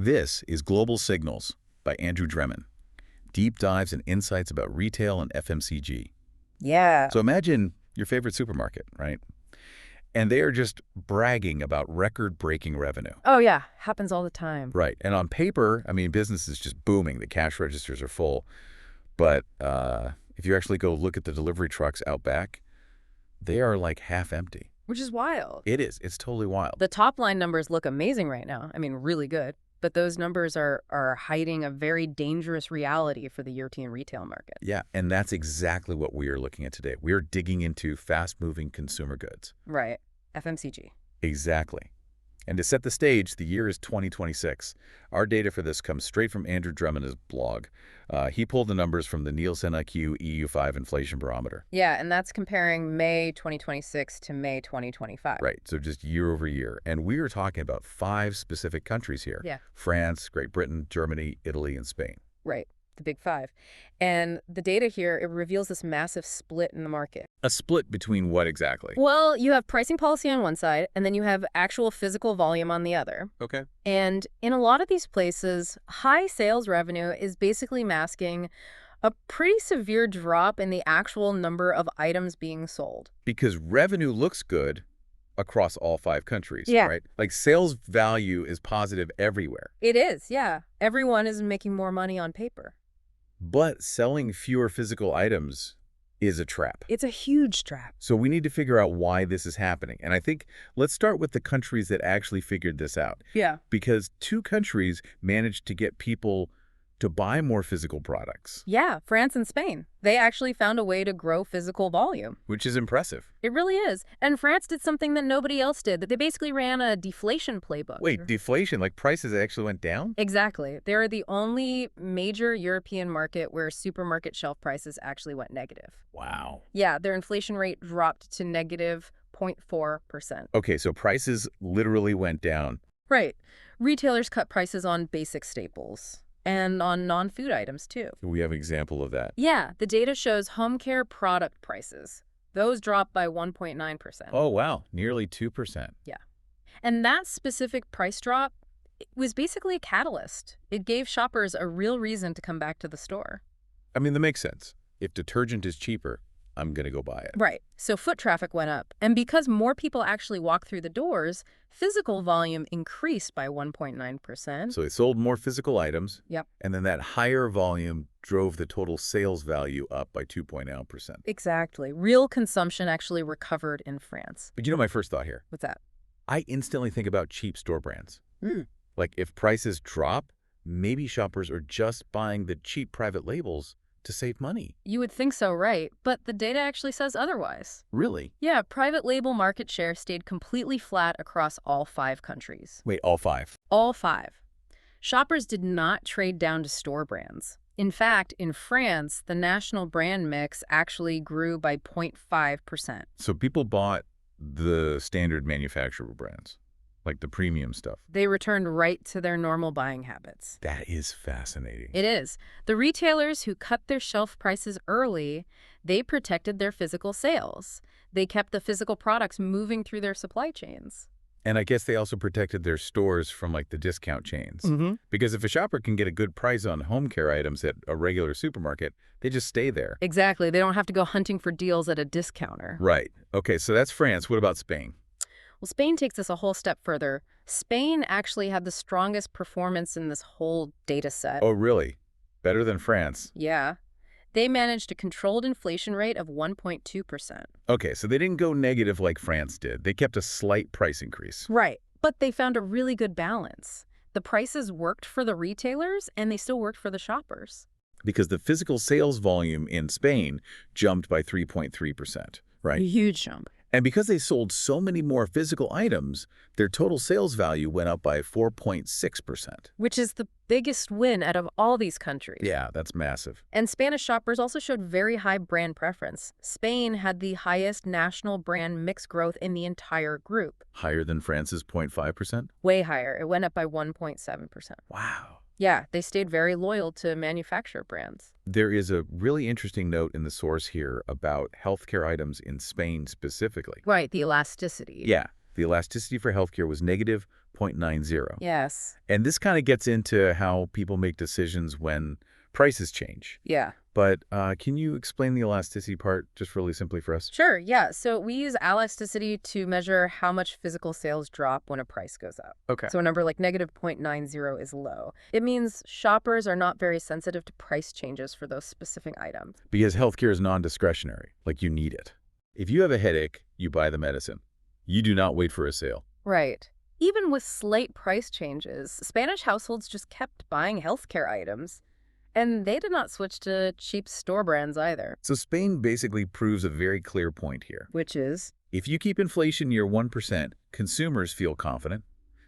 This is Global Signals by Andrew Dremen. Deep dives and insights about retail and FMCG. Yeah. So imagine your favorite supermarket, right? And they are just bragging about record-breaking revenue. Oh, yeah. Happens all the time. Right. And on paper, I mean, business is just booming. The cash registers are full. But if you actually go look at the delivery trucks out back, they are like half empty. Which is wild. It is. It's totally wild. The top line numbers look amazing right now. I mean, really good. But those numbers are hiding a very dangerous reality for the European retail market. Yeah, and that's exactly what we are looking at today. We are digging into fast-moving consumer goods. Right. FMCG. Exactly. And to set the stage, the year is 2026. Our data for this comes straight from Andrew Dremen's blog. He pulled the numbers from the NielsenIQ EU5 inflation barometer. Yeah, and that's comparing May 2026 to May 2025. Right, so just year over year. And we are talking about 5 specific countries here. Yeah. France, Great Britain, Germany, Italy, and Spain. Right. The big 5. And the data here, it reveals this massive split in the market. A split between what exactly? Well, you have pricing policy on one side, and then you have actual physical volume on the other. Okay. And in a lot of these places, high sales revenue is basically masking a pretty severe drop in the actual number of items being sold. Because revenue looks good across all 5 countries, Yeah. right? Like sales value is positive everywhere. It is, yeah. Everyone is making more money on paper. But selling fewer physical items is a trap. It's a huge trap. So we need to figure out why this is happening. And I think let's start with the countries that actually figured this out. Yeah. Because 2 countries managed to get people to buy more physical products. Yeah, France and Spain. They actually found a way to grow physical volume. Which is impressive. It really is. And France did something that nobody else did, that they basically ran a deflation playbook. Wait, deflation? Like prices actually went down? Exactly. They're the only major European market where supermarket shelf prices actually went negative. Wow. Yeah, their inflation rate dropped to negative 0.4%. Okay, so prices literally went down. Right. Retailers cut prices on basic staples. And on non-food items, too. We have an example of that. Yeah, the data shows home care product prices. Those dropped by 1.9%. Oh, wow. Nearly 2%. Yeah. And that specific price drop, it was basically a catalyst. It gave shoppers a real reason to come back to the store. I mean, that makes sense. If detergent is cheaper, I'm going to go buy it. Right. So foot traffic went up. And because more people actually walked through the doors, physical volume increased by 1.9%. So they sold more physical items. Yep. And then that higher volume drove the total sales value up by 2.9%. Exactly. Real consumption actually recovered in France. But you know my first thought here? What's that? I instantly think about cheap store brands. Mm. Like if prices drop, maybe shoppers are just buying the cheap private labels to save money. You would think so, right? But the data actually says otherwise. Really? Yeah, private label market share stayed completely flat across all 5 countries. Wait, all 5? All 5. Shoppers did not trade down to store brands. In fact, in France, the national brand mix actually grew by 0.5%. So people bought the standard manufacturer brands, like the premium stuff. They returned right to their normal buying habits. That is fascinating. It is. The retailers who cut their shelf prices early, they protected their physical sales. They kept the physical products moving through their supply chains. And I guess they also protected their stores from like the discount chains. Mm-hmm. Because if a shopper can get a good price on home care items at a regular supermarket, they just stay there. Exactly. They don't have to go hunting for deals at a discounter. Right. Okay, so that's France. What about Spain? Well, Spain takes this a whole step further. Spain actually had the strongest performance in this whole data set. Oh, really? Better than France? Yeah. They managed a controlled inflation rate of 1.2%. Okay, so they didn't go negative like France did. They kept a slight price increase. Right. But they found a really good balance. The prices worked for the retailers, and they still worked for the shoppers. Because the physical sales volume in Spain jumped by 3.3%, right? A huge jump. And because they sold so many more physical items, their total sales value went up by 4.6%. Which is the biggest win out of all these countries. Yeah, that's massive. And Spanish shoppers also showed very high brand preference. Spain had the highest national brand mix growth in the entire group. Higher than France's 0.5%? Way higher. It went up by 1.7%. Wow. Yeah, they stayed very loyal to manufacturer brands. There is a really interesting note in the source here about healthcare items in Spain specifically. Right, the elasticity. Yeah. The elasticity for healthcare was negative 0.90. Yes. And this kind of gets into how people make decisions when prices change. Yeah. But can you explain the elasticity part just really simply for us? Sure, yeah. So we use elasticity to measure how much physical sales drop when a price goes up. Okay. So a number like negative 0.90 is low. It means shoppers are not very sensitive to price changes for those specific items. Because healthcare is non-discretionary, like you need it. If you have a headache, you buy the medicine. You do not wait for a sale. Right. Even with slight price changes, Spanish households just kept buying healthcare items. And they did not switch to cheap store brands either. So Spain basically proves a very clear point here. Which is? If you keep inflation near 1%, consumers feel confident.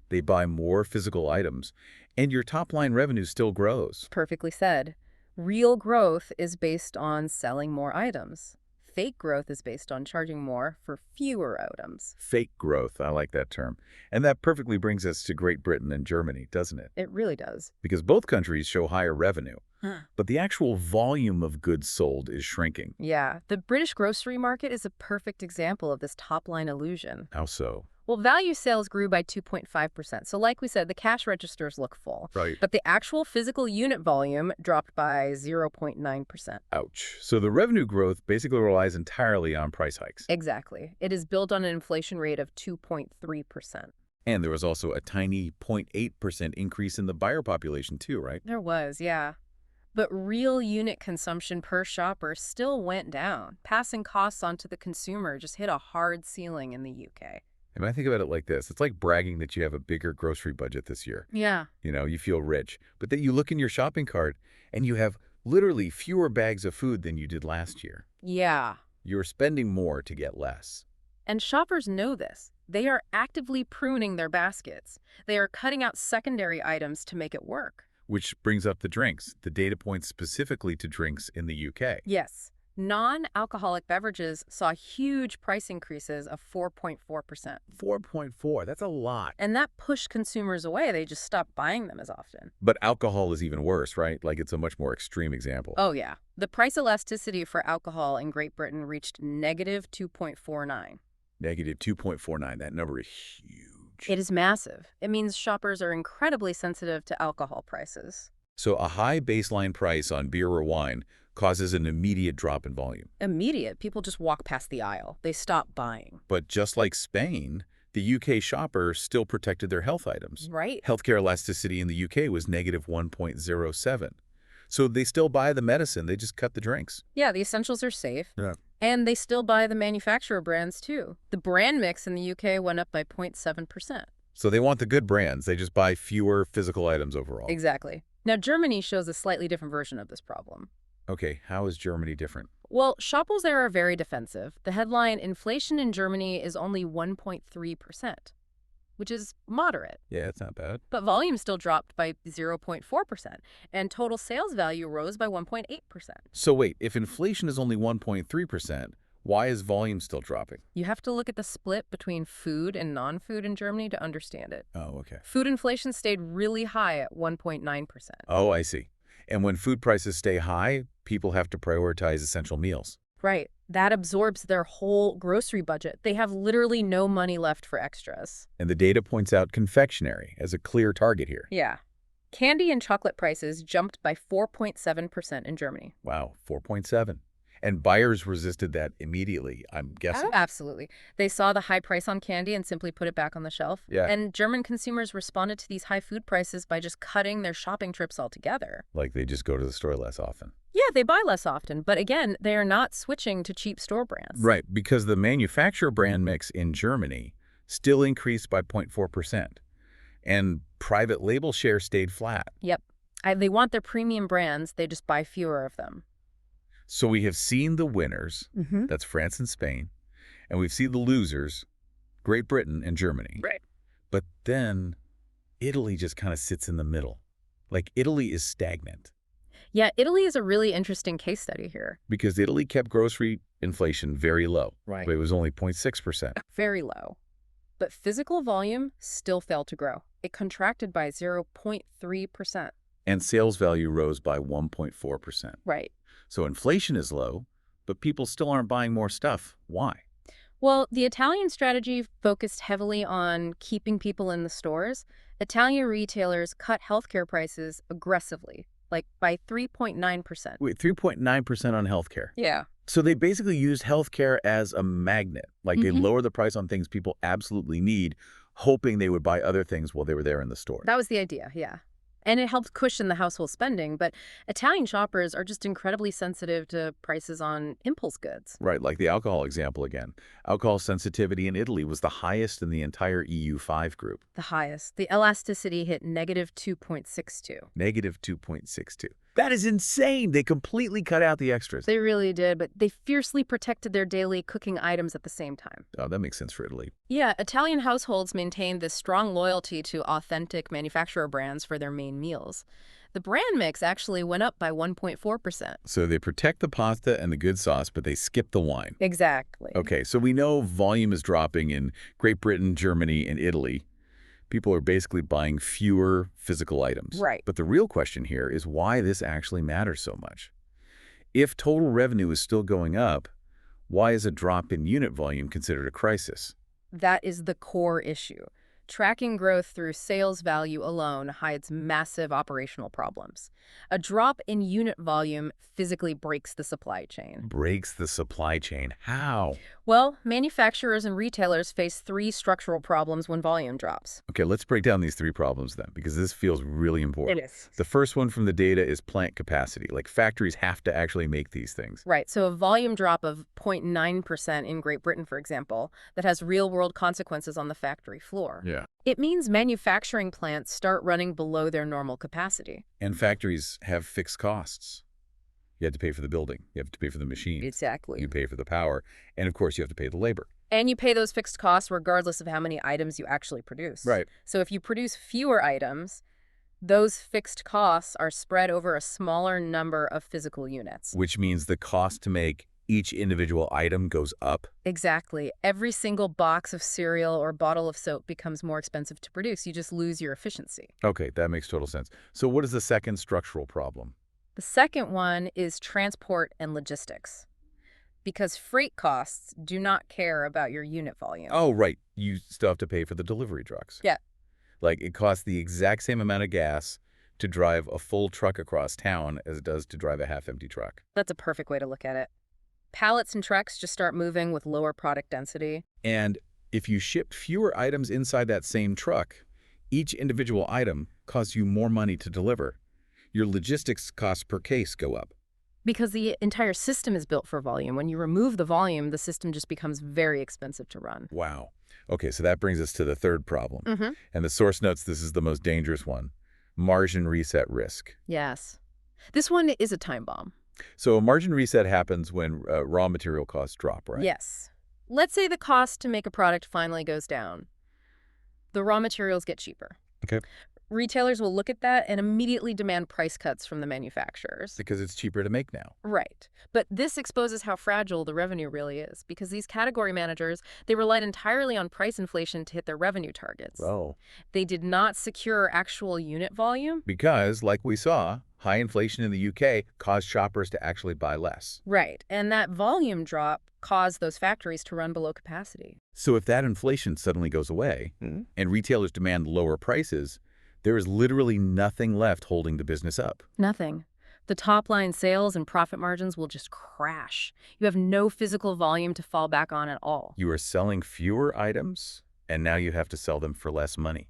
They buy more physical items, and your top-line revenue still grows. Perfectly said. Real growth is based on selling more items. Fake growth is based on charging more for fewer items. Fake growth, I like that term. And that perfectly brings us to Great Britain and Germany, doesn't it? It really does. Because both countries show higher revenue, Huh. but the actual volume of goods sold is shrinking. Yeah, the British grocery market is a perfect example of this top-line illusion. How so? Well, value sales grew by 2.5%. So like we said, the cash registers look full. Right. But the actual physical unit volume dropped by 0.9%. Ouch. So the revenue growth basically relies entirely on price hikes. Exactly. It is built on an inflation rate of 2.3%. And there was also a tiny 0.8% increase in the buyer population too, right? There was, yeah. But real unit consumption per shopper still went down. Passing costs onto the consumer just hit a hard ceiling in the UK. And I think about it like this. It's like bragging that you have a bigger grocery budget this year. Yeah. You know, you feel rich. But then you look in your shopping cart and you have literally fewer bags of food than you did last year. Yeah. You're spending more to get less. And shoppers know this. They are actively pruning their baskets. They are cutting out secondary items to make it work. Which brings up the drinks. The data points specifically to drinks in the UK. Yes. Non-alcoholic beverages saw huge price increases of 4.4%. 4.4, that's a lot. And that pushed consumers away. They just stopped buying them as often. But alcohol is even worse, right? Like it's a much more extreme example. Oh, yeah. The price elasticity for alcohol in Great Britain reached negative 2.49. Negative 2.49, that number is huge. It is massive. It means shoppers are incredibly sensitive to alcohol prices. So a high baseline price on beer or wine causes an immediate drop in volume. Immediate. People just walk past the aisle. They stop buying. But just like Spain, the UK shopper still protected their health items. Right. Healthcare elasticity in the UK was negative 1.07. So they still buy the medicine, they just cut the drinks. Yeah, the essentials are safe. Yeah. And they still buy the manufacturer brands, too. The brand mix in the UK went up by 0.7%. So they want the good brands, they just buy fewer physical items overall. Exactly. Now, Germany shows a slightly different version of this problem. Okay, how is Germany different? Well, shoppers there are very defensive. The headline, inflation in Germany is only 1.3%, which is moderate. Yeah, it's not bad. But volume still dropped by 0.4%, and total sales value rose by 1.8%. So wait, if inflation is only 1.3%, why is volume still dropping? You have to look at the split between food and non-food in Germany to understand it. Oh, okay. Food inflation stayed really high at 1.9%. Oh, I see. And when food prices stay high, people have to prioritize essential meals. Right. That absorbs their whole grocery budget. They have literally no money left for extras. And the data points out confectionery as a clear target here. Yeah. Candy and chocolate prices jumped by 4.7% in Germany. Wow, 4.7. And buyers resisted that immediately, I'm guessing. Absolutely. They saw the high price on candy and simply put it back on the shelf. Yeah. And German consumers responded to these high food prices by just cutting their shopping trips altogether. Like they just go to the store less often. Yeah, they buy less often, but again, they are not switching to cheap store brands. Right, because the manufacturer brand mix in Germany still increased by 0.4%. And private label share stayed flat. Yep. They want their premium brands, they just buy fewer of them. So we have seen the winners, Mm-hmm. that's France and Spain, and we've seen the losers, Great Britain and Germany. Right. But then Italy just kind of sits in the middle. Like Italy is stagnant Yeah, Italy is a really interesting case study here. because Italy kept grocery inflation very low. Right. But it was only 0.6%. Very low. But physical volume still failed to grow. It contracted by 0.3%. And sales value rose by 1.4%. Right. So inflation is low, but people still aren't buying more stuff. Why? Well, the Italian strategy focused heavily on keeping people in the stores. Italian retailers cut healthcare prices aggressively, like by 3.9%. Wait, 3.9% on healthcare. Yeah. So they basically used healthcare as a magnet. Like they hmm lower the price on things people absolutely need, hoping they would buy other things while they were there in the store. That was the idea, yeah. And it helped cushion the household spending, but Italian shoppers are just incredibly sensitive to prices on impulse goods. Right, like the alcohol example again. Alcohol sensitivity in Italy was the highest in the entire EU5 group, The highest. The elasticity hit negative 2.62. -2.62. That is insane! They completely cut out the extras. They really did, but they fiercely protected their daily cooking items at the same time. Oh, that makes sense for Italy. Yeah, Italian households maintained this strong loyalty to authentic manufacturer brands for their main meals. The brand mix actually went up by 1.4%. So they protect the pasta and the good sauce, but they skip the wine. Exactly. Okay, so we know volume is dropping in Great Britain, Germany, and Italy. People are basically buying fewer physical items. Right. But the real question here is why this actually matters so much. If total revenue is still going up, why is a drop in unit volume considered a crisis? That is the core issue. Tracking growth through sales value alone hides massive operational problems. A drop in unit volume physically breaks the supply chain. Breaks the supply chain. How? Well, manufacturers and retailers face three structural problems when volume drops. Okay, let's break down these three problems then, because this feels really important. It is. The first one from the data is plant capacity. Like factories have to actually make these things. Right, so a volume drop of 0.9% in Great Britain, for example, that has real-world consequences on the factory floor. Yeah. It means manufacturing plants start running below their normal capacity. And factories have fixed costs. You have to pay for the building. You have to pay for the machines. Exactly. You pay for the power. And of course, you have to pay the labor. And you pay those fixed costs regardless of how many items you actually produce. Right. So if you produce fewer items, those fixed costs are spread over a smaller number of physical units. Which means the cost to make each individual item goes up. Exactly. Every single box of cereal or bottle of soap becomes more expensive to produce. You just lose your efficiency. Okay, that makes total sense. So what is the second structural problem? The second one is transport and logistics, because freight costs do not care about your unit volume. Oh, right. You still have to pay for the delivery trucks. Yeah. Like it costs the exact same amount of gas to drive a full truck across town as it does to drive a half-empty truck. That's a perfect way to look at it. Pallets and trucks just start moving with lower product density. And if you ship fewer items inside that same truck, each individual item costs you more money to deliver. Your logistics costs per case go up. Because the entire system is built for volume. When you remove the volume, the system just becomes very expensive to run. Wow. Okay, so that brings us to the third problem. Mm-hmm. And the source notes this is the most dangerous one. Margin reset risk. Yes. This one is a time bomb. So a margin reset happens when raw material costs drop, right? Yes. Let's say the cost to make a product finally goes down. The raw materials get cheaper. Okay. Retailers will look at that and immediately demand price cuts from the manufacturers. Because it's cheaper to make now. Right. But this exposes how fragile the revenue really is, because these category managers, they relied entirely on price inflation to hit their revenue targets. Oh. They did not secure actual unit volume. Because, like we saw, high inflation in the UK caused shoppers to actually buy less. Right. And that volume drop caused those factories to run below capacity. So if that inflation suddenly goes away and retailers demand lower prices, there is literally nothing left holding the business up. Nothing. The top line sales and profit margins will just crash. You have no physical volume to fall back on at all. You are selling fewer items, and now you have to sell them for less money.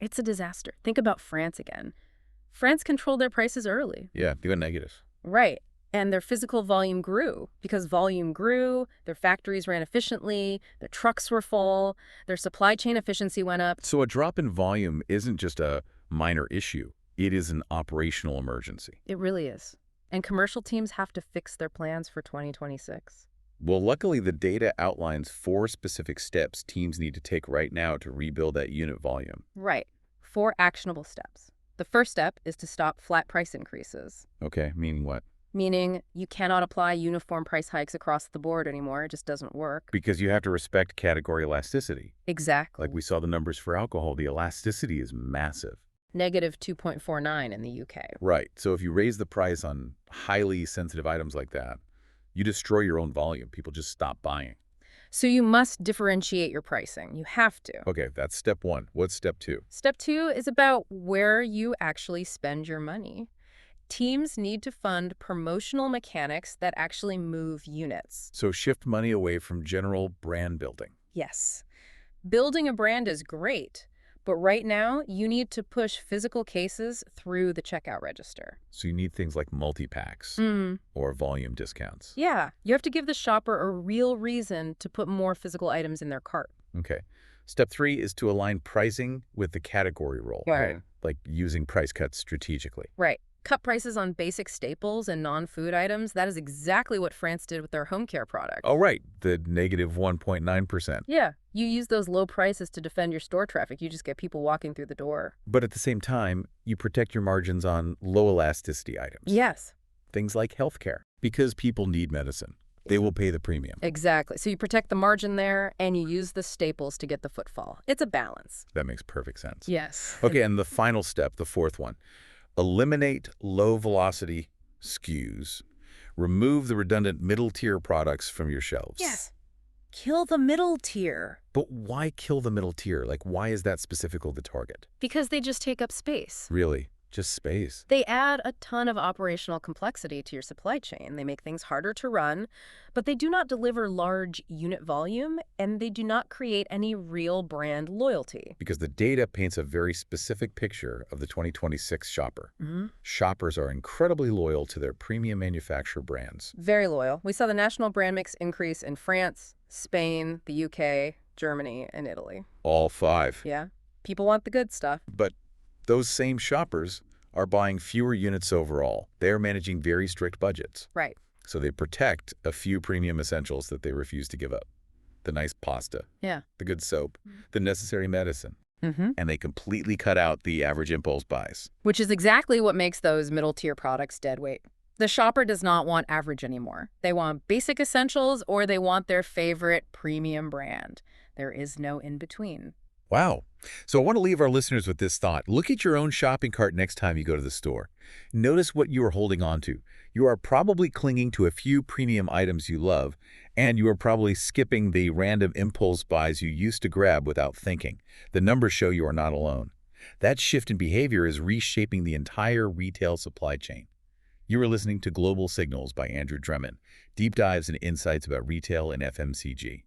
It's a disaster. Think about France again. France controlled their prices early. Yeah, they went negative. Right. And their physical volume grew. Because volume grew, their factories ran efficiently, their trucks were full, their supply chain efficiency went up. So a drop in volume isn't just a minor issue. It is an operational emergency. It really is. And commercial teams have to fix their plans for 2026. Well, luckily, the data outlines 4 specific steps teams need to take right now to rebuild that unit volume. Right. 4 actionable steps. The first step is to stop flat price increases. Okay, meaning what? Meaning you cannot apply uniform price hikes across the board anymore. It just doesn't work. Because you have to respect category elasticity. Exactly. Like we saw the numbers for alcohol, the elasticity is massive. Negative 2.49 in the UK. Right. So if you raise the price on highly sensitive items like that, you destroy your own volume. People just stop buying. So you must differentiate your pricing. You have to. Okay, that's step one. What's step two? Step 2 is about where you actually spend your money. Teams need to fund promotional mechanics that actually move units. So shift money away from general brand building. Yes. Building a brand is great, but right now you need to push physical cases through the checkout register. So you need things like multi-packs or volume discounts. Yeah, you have to give the shopper a real reason to put more physical items in their cart. Okay. Step three is to align pricing with the category role. Right. Like using price cuts strategically. Right. Cut prices on basic staples and non-food items. That is exactly what France did with their home care product. Oh, right. The negative 1.9%. Yeah, you use those low prices to defend your store traffic. You just get people walking through the door. But at the same time, you protect your margins on low elasticity items. Yes. Things like healthcare. Because people need medicine. They will pay the premium. Exactly. So you protect the margin there, and you use the staples to get the footfall. It's a balance. That makes perfect sense. Yes. Okay, and the final step, the fourth one. Eliminate low-velocity SKUs. Remove the redundant middle-tier products from your shelves. Yes. Kill the middle tier. But why kill the middle tier? Like, why is that specifically the target? Because they just take up space. Really? Just space? They add a ton of operational complexity to your supply chain. They make things harder to run, but they do not deliver large unit volume, and they do not create any real brand loyalty. Because the data paints a very specific picture of the 2026 shopper. Shoppers are incredibly loyal to their premium manufacturer brands. Very loyal. We saw the national brand mix increase in France, Spain, the UK, Germany, and Italy. All five. Yeah. People want the good stuff. But those same shoppers are buying fewer units overall. They're managing very strict budgets. Right. So they protect a few premium essentials that they refuse to give up. The nice pasta, Yeah. the good soap, the necessary medicine. Mm-hmm. And they completely cut out the average impulse buys. Which is exactly what makes those middle-tier products dead weight. The shopper does not want average anymore. They want basic essentials or they want their favorite premium brand. There is no in-between. Wow. So I want to leave our listeners with this thought. Look at your own shopping cart next time you go to the store. Notice what you are holding on to. You are probably clinging to a few premium items you love, and you are probably skipping the random impulse buys you used to grab without thinking. The numbers show you are not alone. That shift in behavior is reshaping the entire retail supply chain. You are listening to Global Signals by Andrew Drummond, deep dives and insights about retail and FMCG.